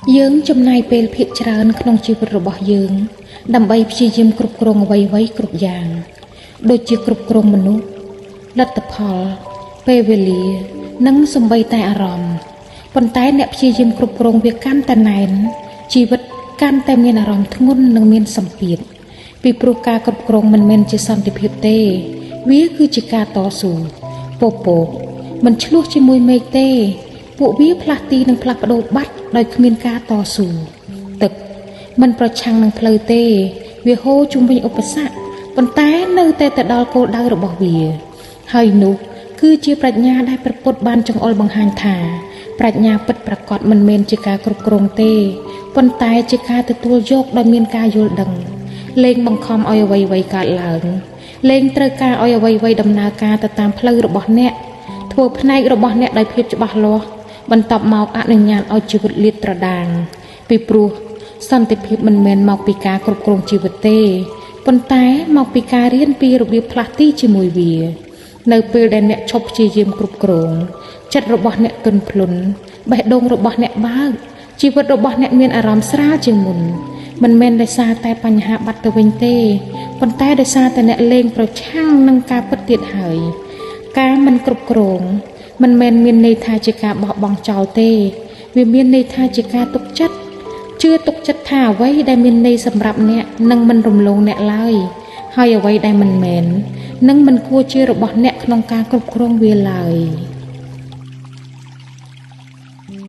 យើងចំណាយពេលភាគច្រើនក្នុងជីវិតរបស់យើងដើម្បីព្យាយាមគ្រប់គ្រងអ្វីៗគ្រប់យ៉ាងដូចជាគ្រប់គ្រងមនុស្សលទ្ធផលពេលវេលានិងសម្បីតែអារម្មណ៍ប៉ុន្តែអ្នកព្យាយាមគ្រប់គ្រងវាកាន់តែណែនជីវិតកាន់តែមានអារម្មណ៍ធ្ងន់និងមានសម្ពាធពីព្រោះការគ្រប់គ្រងមិនមែនជាសន្តិភាពទេវាគឺជាការតស៊ូពពកមិនឆ្លោះជាមួយមេឃទេពួកវាផ្លាស់ទីនិងផ្លាស់ប្ដូរបាត់ដោយគ្មានការតស៊ូទឹកមិនប្រឆាំងនឹងផ្លូវទេវាហូរជុំវិញឧបសគ្គប៉ុន្តែនៅតែទៅដល់គោលដៅរបស់វាហើយនោះគឺជាប្រាជ្ញាដែលព្រះពុទ្ធបានចង្អុលបង្ហាញថាប្រាជ្ញាពិតប្រាកដមិនមែនជាការគ្រប់គ្រងទេប៉ុន្តែជាការទទួលយកដោយមានការយល់ដឹងលែងបង្ខំឲ្យអ្វីៗកើតឡើងលែងត្រូវការឲ្យអ្វីៗដំណើរការទៅតាមផ្លូវរបស់អ្នកធ្វើផ្នែករបស់អ្នកដោយភាពច្បាស់លាស់បន្ទាប់មកអនុញ្ញាតឲ្យជីវិតលាតត្រដាងពីព្រោះសន្តិភាពមិនមែនមកពីការគ្រប់គ្រងជីវិតទេប៉ុន្តែមកពីការរៀនពីរបៀបផ្លាស់ទីជាមួយវានៅពេលដែលអ្នកឈប់ព្យាយាមគ្រប់គ្រងចិត្តរបស់អ្នកទន់ភ្លន់បេះដូងរបស់អ្នកបើកជីវិតរបស់អ្នកមានអារម្មណ៍ស្រាលជាងមុនមិនមែនដោយសារតែបញ្ហាបាត់ទៅវិញទេប៉ុន្តែដោយសារតែអ្នកលែងប្រឆាំងនឹងការពិតទៀតហើយការមិនគ្រប់គ្រងមិនមែនមានន័យថាជាការបោះបង់ចោលទេវាមានន័យថាជាការទុកចិត្តជឿទុកចិត្តថាអ្វីដែលមានន័យសម្រាប់អ្នកនឹងមិនរំលងអ្នកឡើយហើយអ្វីដែលមិនមែននឹងមិនគួរជារបស់អ្នកក្នុងការគ្រប់គ្រងវាឡើយ